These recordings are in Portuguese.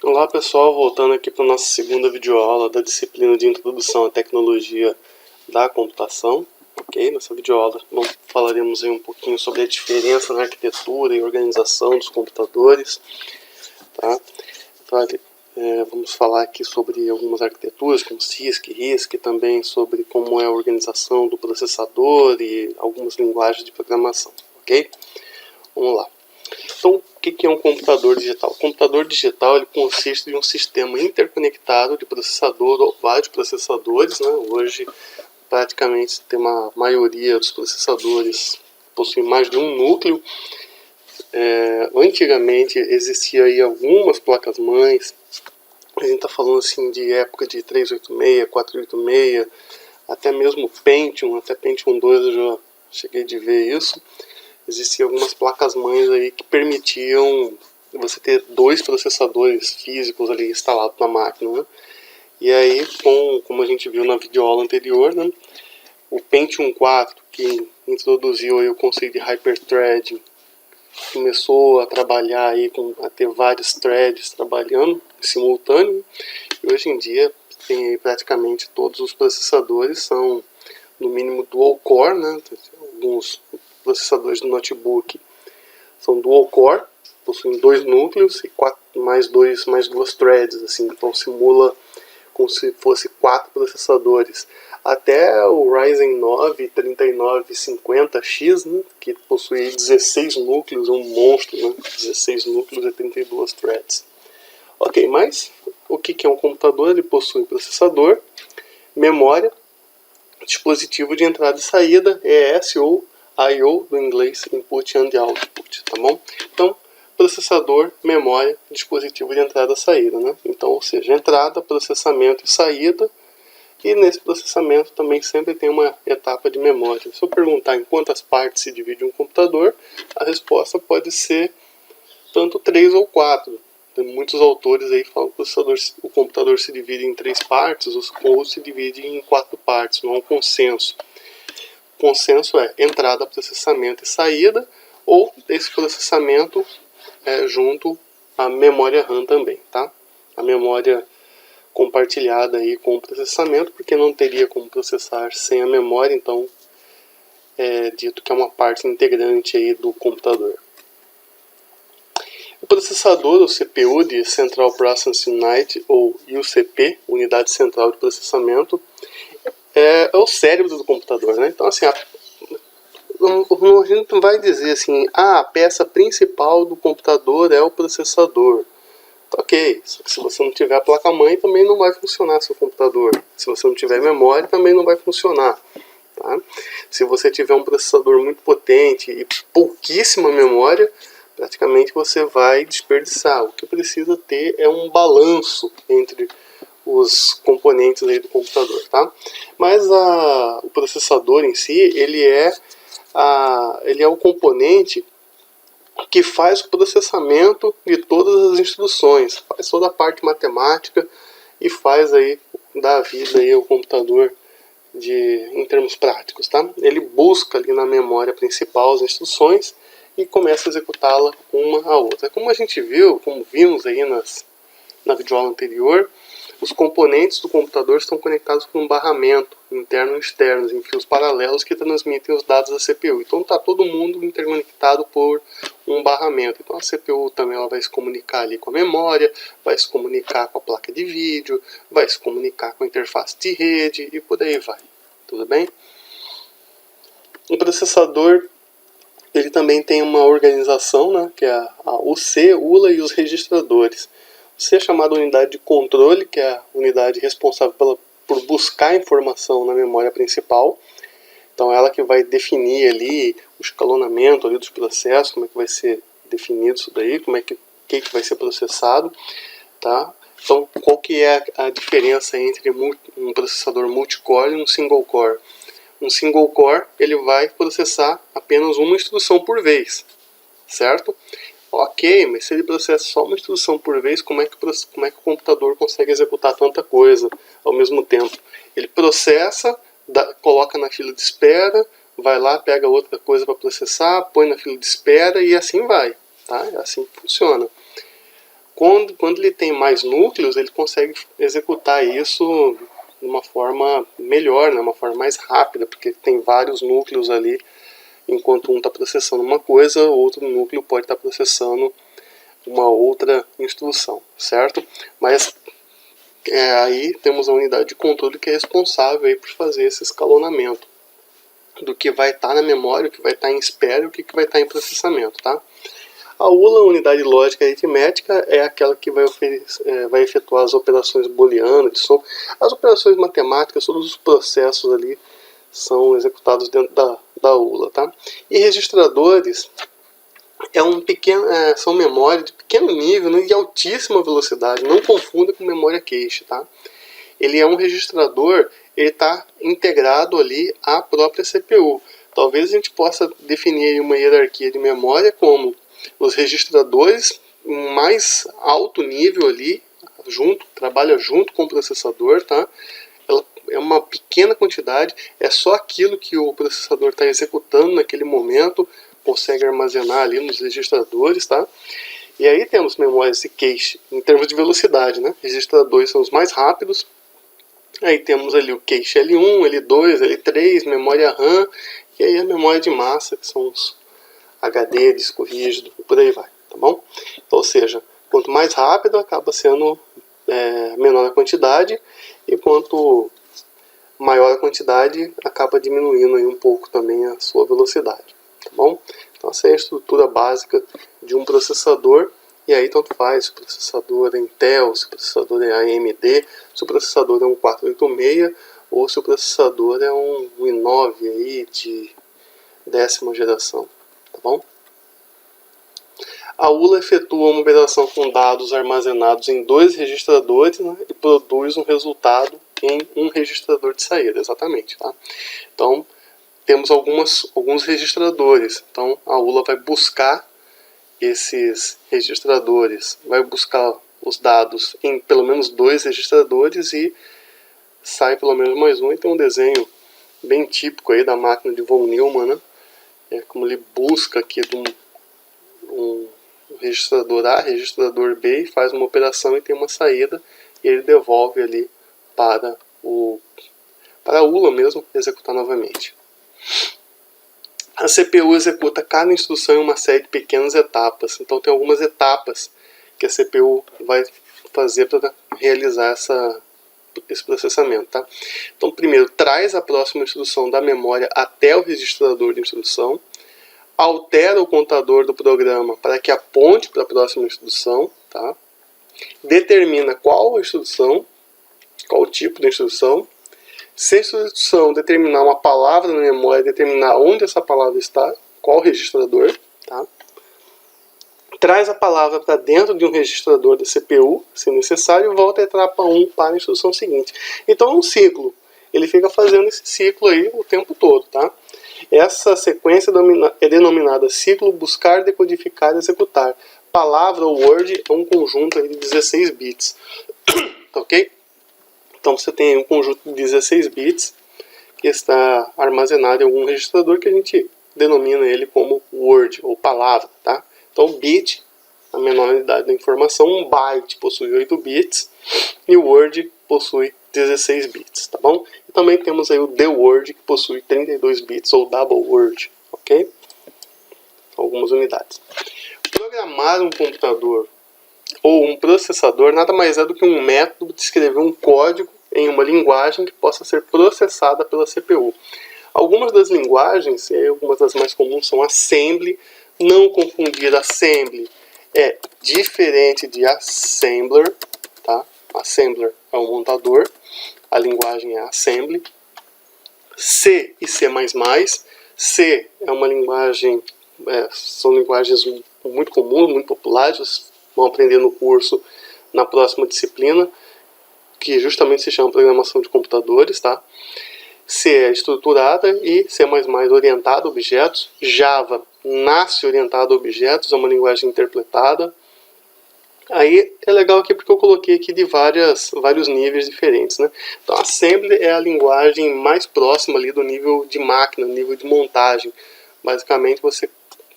Olá pessoal, voltando aqui para a nossa segunda videoaula da disciplina de Introdução à Tecnologia da Computação. Ok? Nessa videoaula falaremos aí um pouquinho sobre a diferença na arquitetura e organização dos computadores. Tá? Vamos falar aqui sobre algumas arquiteturas como CISC, RISC, e também sobre como é a organização do processador e algumas linguagens de programação. Ok? Vamos lá. Então, o que é um computador digital? O computador digital ele consiste de um sistema interconectado de processador ou vários processadores. Né? Hoje, praticamente, tem uma maioria dos processadores possui mais de um núcleo. Antigamente, existia aí algumas placas-mães. A gente está falando assim de época de 386, 486, até mesmo Pentium, até Pentium 2 eu já cheguei de ver isso. Existiam algumas placas-mães aí que permitiam você ter dois processadores físicos ali instalados na máquina, né? E aí, como a gente viu na videoaula anterior, né, o Pentium 4, que introduziu aí o conceito de hyperthreading, começou a trabalhar aí a ter vários threads trabalhando em simultâneo. E hoje em dia tem aí praticamente todos os processadores são no mínimo dual core, né? Alguns processadores do notebook são dual core, possuem dois núcleos e mais duas threads, assim, então simula como se fosse 4 processadores. Até o Ryzen 9 3950X, né, que possui 16 núcleos, um monstro, né, 16 núcleos e 32 threads. Ok, mas o que é um computador? Ele possui processador, memória, dispositivo de entrada e saída, ES ou I/O, do inglês Input and Output, tá bom? Então, processador, memória, dispositivo de entrada e saída, né? Então, ou seja, entrada, processamento e saída, e nesse processamento também sempre tem uma etapa de memória. Se eu perguntar em quantas partes se divide um computador, a resposta pode ser tanto 3 ou 4. Tem muitos autores aí que falam que o computador se divide em 3 partes ou se divide em 4 partes, não há um consenso. O consenso é entrada, processamento e saída, ou esse processamento junto à memória RAM também, tá? A memória compartilhada aí com o processamento, porque não teria como processar sem a memória, então é dito que é uma parte integrante aí do computador. O processador, o CPU de Central Processing Unit, ou UCP, Unidade Central de Processamento, é o cérebro do computador, né? Então, assim, a gente não vai dizer assim, a peça principal do computador é o processador. Ok, só que se você não tiver a placa-mãe, também não vai funcionar seu computador. Se você não tiver memória, também não vai funcionar. Tá? Se você tiver um processador muito potente e pouquíssima memória, praticamente você vai desperdiçar. O que precisa ter é um balanço entre os componentes aí do computador, tá? Mas o processador em si, ele é o componente que faz o processamento de todas as instruções, faz toda a parte matemática e faz aí dar vida aí ao computador em termos práticos, tá? Ele busca ali na memória principal as instruções e começa a executá-la uma a outra. Como a gente viu, como vimos aí na videoaula anterior, os componentes do computador estão conectados por um barramento interno e externo, em fios paralelos que transmitem os dados da CPU. Então está todo mundo interconectado por um barramento. Então a CPU também ela vai se comunicar ali com a memória, vai se comunicar com a placa de vídeo, vai se comunicar com a interface de rede e por aí vai. Tudo bem? O processador ele também tem uma organização, né, que é a UC, ULA e os registradores. C é chamada unidade de controle, que é a unidade responsável por buscar informação na memória principal. Então ela que vai definir ali o escalonamento ali dos processos, como é que vai ser definido isso daí, como é que vai ser processado, tá? Então qual que é a diferença entre um processador multicore e um single core? Um single core ele vai processar apenas uma instrução por vez, certo? Ok, mas se ele processa só uma instrução por vez, como é que o computador consegue executar tanta coisa ao mesmo tempo? Ele processa, coloca na fila de espera, vai lá, pega outra coisa para processar, põe na fila de espera e assim vai. Tá? É assim que funciona. Quando ele tem mais núcleos, ele consegue executar isso de uma forma melhor, né? Uma forma mais rápida, porque tem vários núcleos ali, enquanto um está processando uma coisa, o outro núcleo pode estar processando uma outra instrução, certo? Mas aí temos a unidade de controle que é responsável aí por fazer esse escalonamento do que vai estar na memória, o que vai estar em espera e o que vai estar em processamento, tá? A ULA, unidade lógica aritmética, é aquela que vai efetuar as operações booleanas de som. As operações matemáticas, todos os processos ali são executados dentro da ULA, tá? E registradores são memórias de pequeno nível, né, e altíssima velocidade. Não confunda com memória cache, tá? Ele é um registrador, ele está integrado ali à própria CPU. Talvez a gente possa definir uma hierarquia de memória como os registradores mais alto nível ali, trabalha junto com o processador, tá? Ela é uma pequena quantidade, é só aquilo que o processador está executando naquele momento, consegue armazenar ali nos registradores, tá? E aí temos memórias de cache em termos de velocidade, né? Registradores são os mais rápidos. Aí temos ali o cache L1, L2, L3, memória RAM, e aí a memória de massa, que são os HD, disco rígido, e por aí vai, tá bom? Então, ou seja, quanto mais rápido acaba sendo menor a quantidade, e quanto maior a quantidade acaba diminuindo aí um pouco também a sua velocidade, tá bom? Então essa é a estrutura básica de um processador, e aí tanto faz se o processador é Intel, se o processador é AMD, se o processador é um 486 ou se o processador é um i9 aí de 10ª geração, tá bom? A ULA efetua uma operação com dados armazenados em 2 registradores, né, e produz um resultado em um registrador de saída, exatamente, tá? Então, temos alguns registradores. Então, a ULA vai buscar esses registradores, vai buscar os dados em pelo menos 2 registradores e sai pelo menos mais um. E tem um desenho bem típico aí da máquina de von Neumann, né? É como ele busca aqui de um registrador A, registrador B, e faz uma operação e tem uma saída, e ele devolve ali para a ULA mesmo executar novamente. A CPU executa cada instrução em uma série de pequenas etapas. Então tem algumas etapas que a CPU vai fazer para realizar esse processamento, tá? Então primeiro traz a próxima instrução da memória até o registrador de instrução, altera o contador do programa para que aponte para a próxima instrução, tá? Determina qual instrução, qual tipo de instrução. Se a instrução determinar uma palavra na memória, determinar onde essa palavra está, qual registrador, tá? Traz a palavra para dentro de um registrador da CPU, se necessário, e volta a etapa 1 para a instrução seguinte. Então é um ciclo. Ele fica fazendo esse ciclo aí o tempo todo, tá? Essa sequência é denominada ciclo buscar, decodificar e executar. Palavra ou word é um conjunto aí de 16 bits. Ok? Então você tem um conjunto de 16 bits que está armazenado em algum registrador que a gente denomina ele como word ou palavra, tá? Então bit, a menor unidade da informação, um byte possui 8 bits e o word possui 16 bits, tá bom? E também temos aí o the word que possui 32 bits ou double word, ok? Algumas unidades. Programar um computador ou um processador nada mais é do que um método de escrever um código em uma linguagem que possa ser processada pela CPU. Algumas das linguagens, e algumas das mais comuns, são assembly. Não confundir assembly é diferente de assembler, tá? Assembler é um montador, a linguagem é assembly. C e C++. C é uma linguagem, são linguagens muito comuns, muito populares, vocês vão aprender no curso na próxima disciplina, que justamente se chama programação de computadores, tá? C é estruturada e C++ orientada a objetos. Java nasce orientado a objetos, é uma linguagem interpretada. Aí é legal aqui porque eu coloquei aqui de vários níveis diferentes, né? Então Assembly é a linguagem mais próxima ali do nível de máquina, nível de montagem. Basicamente você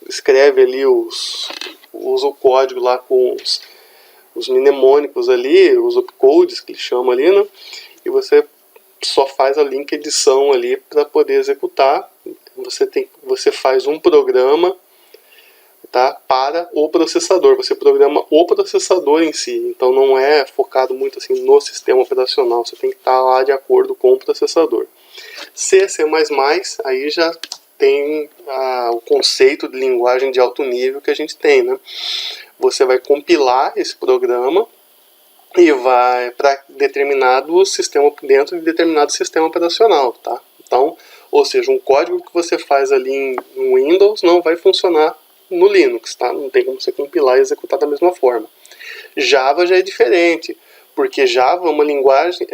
escreve ali usa o código lá com os mnemônicos ali, os opcodes que ele chama ali, né? E você só faz a link edição ali para poder executar. Você faz um programa, tá, para o processador. Você programa o processador em si. Então não é focado muito assim no sistema operacional. Você tem que estar lá de acordo com o processador. C, C++, aí já tem o conceito de linguagem de alto nível que a gente tem, né? Você vai compilar esse programa e vai para determinado sistema, dentro de determinado sistema operacional, tá? Então, ou seja, um código que você faz ali em Windows não vai funcionar no Linux, tá? Não tem como você compilar e executar da mesma forma. Java já é diferente, porque Java é uma linguagem,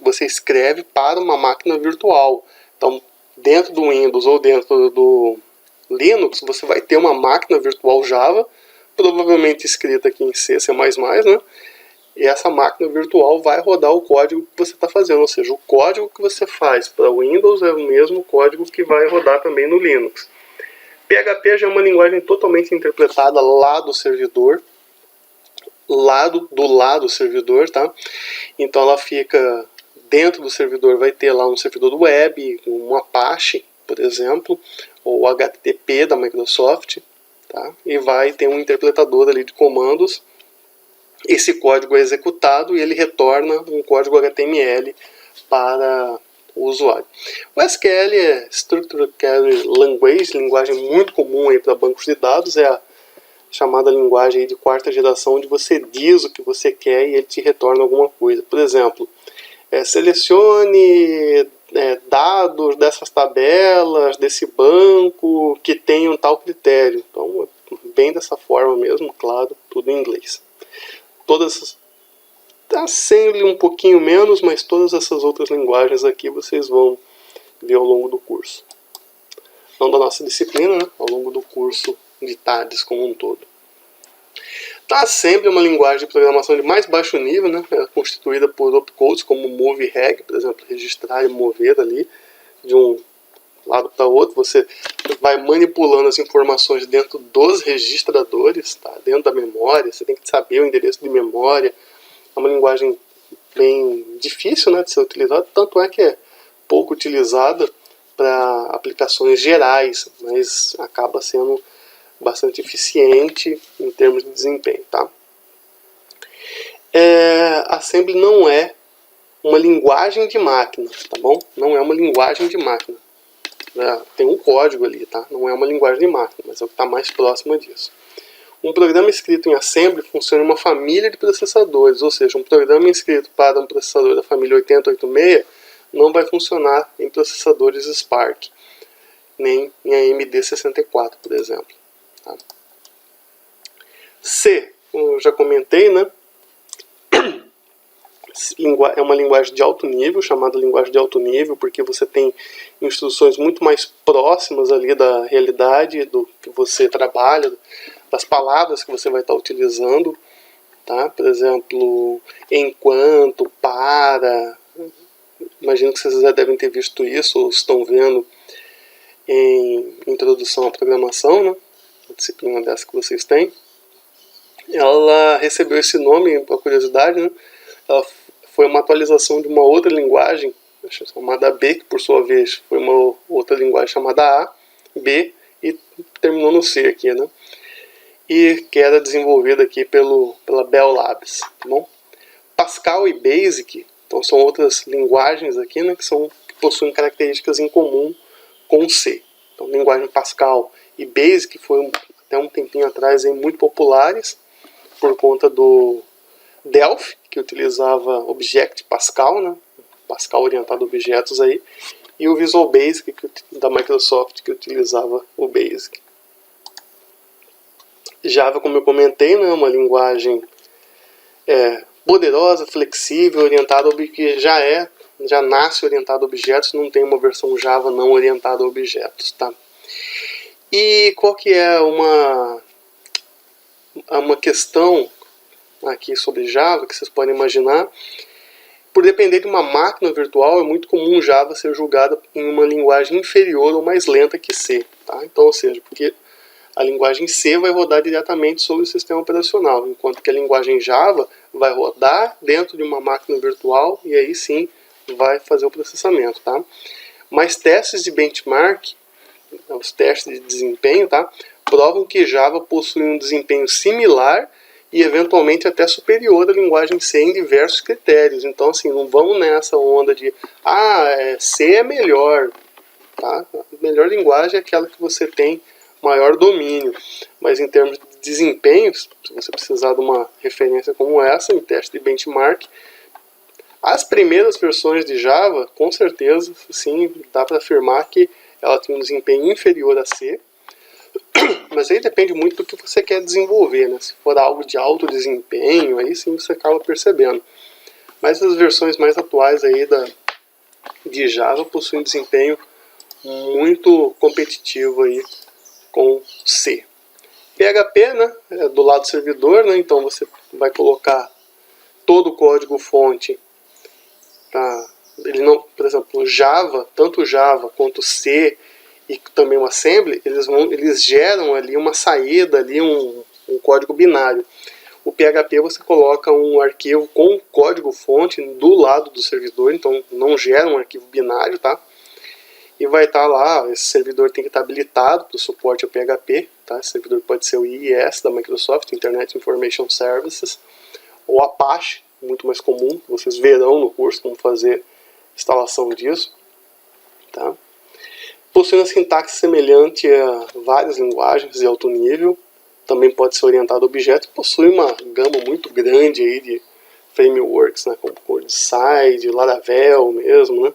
você escreve para uma máquina virtual. Então, dentro do Windows ou dentro do Linux, você vai ter uma máquina virtual Java, provavelmente escrita aqui em C, C++, né? E essa máquina virtual vai rodar o código que você está fazendo, ou seja, o código que você faz para o Windows é o mesmo código que vai rodar também no Linux. PHP já é uma linguagem totalmente interpretada lá do servidor, do lado servidor, tá? Então ela fica dentro do servidor, vai ter lá um servidor web, um Apache, por exemplo, ou HTTP da Microsoft, tá? E vai ter um interpretador ali de comandos. Esse código é executado e ele retorna um código HTML para o usuário. O SQL é Structured Query Language, linguagem muito comum aí para bancos de dados, é a chamada linguagem aí de quarta geração, onde você diz o que você quer e ele te retorna alguma coisa. Por exemplo, selecione dados dessas tabelas, desse banco que tem um tal critério. Então, bem dessa forma mesmo, claro, tudo em inglês. Todas, tá sempre um pouquinho menos, mas todas essas outras linguagens aqui vocês vão ver ao longo do curso. Não da nossa disciplina, né? Ao longo do curso de TADES como um todo. A Assembly é uma linguagem de programação de mais baixo nível, né? É constituída por opcodes como move e reg, por exemplo, registrar e mover ali de um lado para outro. Você vai manipulando as informações dentro dos registradores, tá? Dentro da memória. Você tem que saber o endereço de memória. É uma linguagem bem difícil, né, de ser utilizada, tanto é que é pouco utilizada para aplicações gerais, mas acaba sendo bastante eficiente em termos de desempenho, tá? Assembly não é uma linguagem de máquina, tá bom? Não é uma linguagem de máquina. Tem um código ali, tá? Não é uma linguagem de máquina, mas é o que está mais próximo disso. Um programa escrito em Assembly funciona em uma família de processadores, ou seja, um programa escrito para um processador da família 8086 não vai funcionar em processadores Spark, nem em AMD64, por exemplo. Tá? C, como eu já comentei, né? É uma linguagem de alto nível, chamada linguagem de alto nível, porque você tem instruções muito mais próximas ali da realidade, do que você trabalha, das palavras que você vai estar utilizando, tá? Por exemplo, enquanto, para. Imagino que vocês já devem ter visto isso, ou estão vendo em Introdução à Programação, né? A disciplina dessa que vocês têm. Ela recebeu esse nome, por curiosidade, né? Ela foi uma atualização de uma outra linguagem chamada B, que por sua vez foi uma outra linguagem chamada A, B, e terminou no C aqui, né? E que era desenvolvida aqui pela Bell Labs, tá bom? Pascal e Basic, então são outras linguagens aqui, né, que possuem características em comum com C. Então, linguagem Pascal e Basic foram até um tempinho atrás muito populares por conta do Delphi, que utilizava Object Pascal, né, Pascal orientado a objetos aí, e o Visual Basic da Microsoft, que utilizava o Basic. Java, como eu comentei, né, é uma linguagem poderosa, flexível, orientada que já nasce orientada a objetos, não tem uma versão Java não orientada a objetos, tá? E qual que é uma questão aqui sobre Java que vocês podem imaginar? Por depender de uma máquina virtual, é muito comum Java ser julgada em uma linguagem inferior ou mais lenta que C, tá? Então, ou seja, porque A linguagem C vai rodar diretamente sobre o sistema operacional, enquanto que a linguagem Java vai rodar dentro de uma máquina virtual e aí sim vai fazer o processamento, tá? Mas testes de benchmark, os testes de desempenho, tá? Provam que Java possui um desempenho similar e eventualmente até superior à linguagem C em diversos critérios. Então, assim, não vamos nessa onda de C é melhor, tá? A melhor linguagem é aquela que você tem maior domínio, mas em termos de desempenho, se você precisar de uma referência como essa, em teste de benchmark, as primeiras versões de Java, com certeza, sim, dá para afirmar que ela tem um desempenho inferior a C, mas aí depende muito do que você quer desenvolver, né? Se for algo de alto desempenho, aí sim você acaba percebendo. Mas as versões mais atuais aí de Java possuem um desempenho muito competitivo aí com C. PHP, né, é do lado do servidor, né, então você vai colocar todo o código fonte. Tá? Ele não, por exemplo, Java, tanto Java quanto C e também o Assembly, eles geram ali uma saída, ali um código binário. O PHP você coloca um arquivo com código fonte do lado do servidor, então não gera um arquivo binário, tá? E vai estar lá, esse servidor tem que estar habilitado para o suporte ao PHP, tá? Esse servidor pode ser o IIS da Microsoft, Internet Information Services, ou Apache, muito mais comum, vocês verão no curso como fazer instalação disso, tá? Possui uma sintaxe semelhante a várias linguagens de alto nível, também pode ser orientado a objetos, possui uma gama muito grande aí de frameworks, né, como Codeside, Laravel mesmo, né,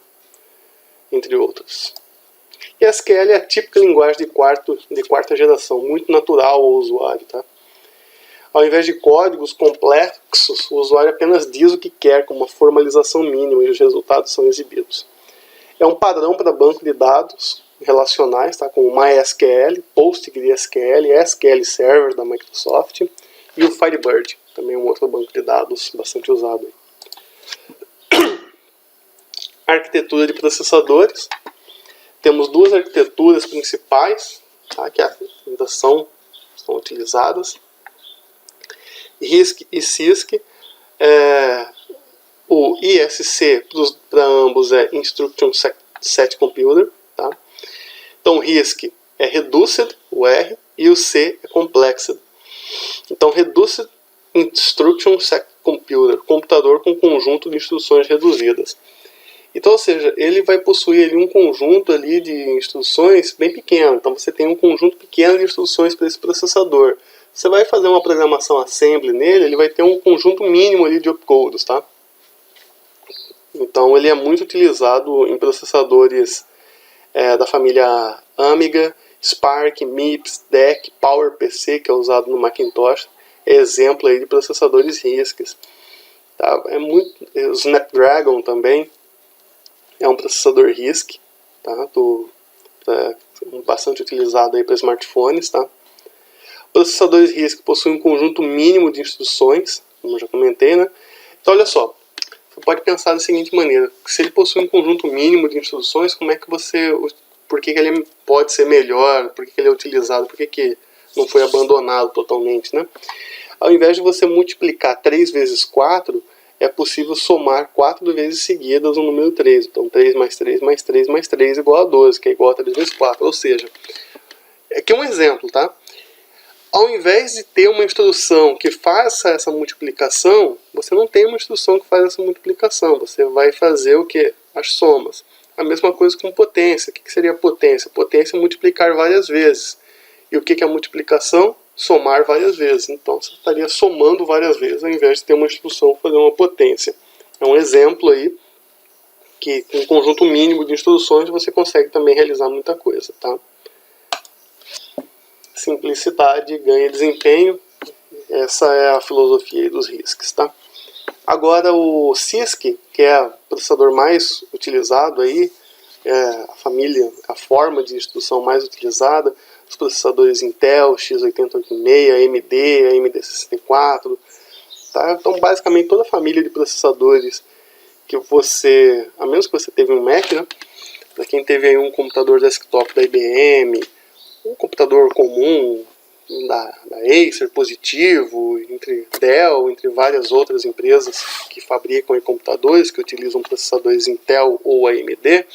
entre outros. E SQL é a típica linguagem de quarta geração, muito natural ao usuário, tá? Ao invés de códigos complexos, o usuário apenas diz o que quer com uma formalização mínima e os resultados são exibidos. É um padrão para banco de dados relacionais, tá? Como MySQL, PostgreSQL, SQL Server da Microsoft e o Firebird, também um outro banco de dados bastante usado. Arquitetura de processadores. Temos duas arquiteturas principais, tá? Que ainda são utilizadas. RISC e CISC. O ISC para ambos é Instruction Set Computer. Tá? Então, RISC é Reduced, o R, e o C é Complexed. Então, Reduced Instruction Set Computer, computador com conjunto de instruções reduzidas. Então, ou seja, ele vai possuir ali um conjunto ali de instruções bem pequeno. Então, você tem um conjunto pequeno de instruções para esse processador. Você vai fazer uma programação assembly nele, ele vai ter um conjunto mínimo ali de opcodes, tá? Então, ele é muito utilizado em processadores da família Amiga, Spark, MIPS, DEC, PowerPC, que é usado no Macintosh. É exemplo aí de processadores RISC. Tá? O Snapdragon também é um processador RISC, tá? Bastante utilizado aí para smartphones, tá? Processadores RISC possuem um conjunto mínimo de instruções, como eu já comentei, né? Então, olha só, você pode pensar da seguinte maneira: se ele possui um conjunto mínimo de instruções, como é que por que ele pode ser melhor? Por que ele é utilizado? Por que não foi abandonado totalmente, né? Ao invés de você multiplicar 3 vezes 4, é possível somar 4 vezes seguidas o número 3. Então, 3 mais 3 mais 3 mais 3 igual a 12, que é igual a 3 vezes 4. Ou seja, aqui é um exemplo, tá? Ao invés de ter uma instrução que faça essa multiplicação, você não tem uma instrução que faz essa multiplicação. Você vai fazer o quê? As somas. A mesma coisa com potência. O que seria potência? Potência é multiplicar várias vezes. E o que é a multiplicação? Somar várias vezes. Então você estaria somando várias vezes, ao invés de ter uma instrução fazer uma potência. É um exemplo aí que com um conjunto mínimo de instruções você consegue também realizar muita coisa, tá? Simplicidade ganha desempenho. Essa é a filosofia dos RISCs, tá? Agora o CISC, que é o processador mais utilizado aí, a forma de instrução mais utilizada, os processadores Intel, x86, AMD, AMD64, tá? Então basicamente toda a família de processadores que você, a menos que você teve um Mac, né? Para quem teve aí um computador desktop da IBM, um computador comum da Acer, Positivo, entre Dell, entre várias outras empresas que fabricam computadores, que utilizam processadores Intel ou AMD,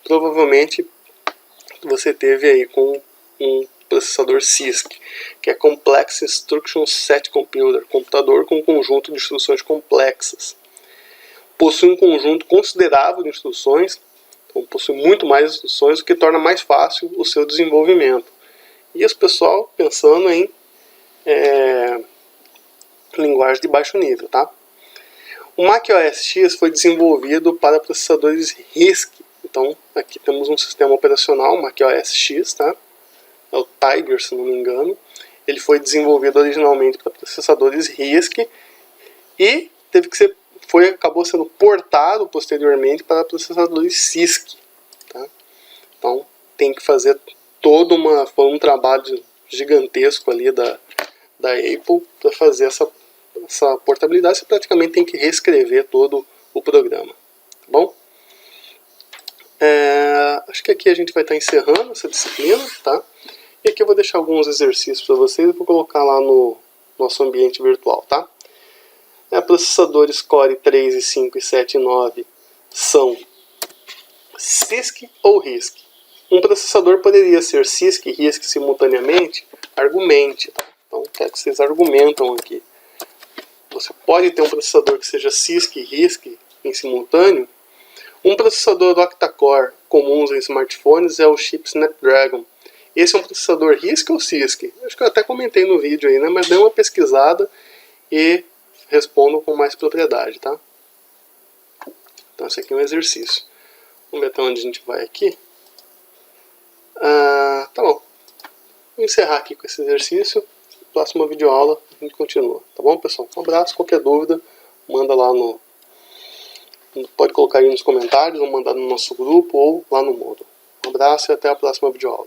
provavelmente você teve aí com um processador CISC, que é Complex Instruction Set Computer, computador com um conjunto de instruções complexas. Possui um conjunto considerável de instruções, então possui muito mais instruções, o que torna mais fácil o seu desenvolvimento. E esse pessoal pensando em linguagem de baixo nível, tá? O Mac OS X foi desenvolvido para processadores RISC. Então, aqui temos um sistema operacional, Mac OS X, tá? É o Tiger, se não me engano. Ele foi desenvolvido originalmente para processadores RISC e acabou sendo portado posteriormente para processadores CISC, tá? Então, tem que fazer foi um trabalho gigantesco ali da Apple para fazer essa portabilidade. Você praticamente tem que reescrever todo o programa, tá bom? Acho que aqui a gente vai estar encerrando essa disciplina, tá? E aqui eu vou deixar alguns exercícios para vocês e vou colocar lá no nosso ambiente virtual, tá? Processadores Core 3, e 5, e 7 e 9 são CISC ou RISC? Um processador poderia ser CISC e RISC simultaneamente? Argumente, tá? Então, quero que vocês argumentam aqui. Você pode ter um processador que seja CISC e RISC em simultâneo? Um processador octa-core comuns em smartphones é o chip Snapdragon. Esse é um processador RISC ou CISC? Acho que eu até comentei no vídeo aí, né? Mas dê uma pesquisada e respondam com mais propriedade, tá? Então esse aqui é um exercício. Vamos ver até onde a gente vai aqui. Tá bom. Vou encerrar aqui com esse exercício. Próxima videoaula a gente continua. Tá bom, pessoal? Um abraço. Qualquer dúvida, manda lá no... Pode colocar aí nos comentários, ou mandar no nosso grupo, ou lá no Moodle. Um abraço e até a próxima videoaula.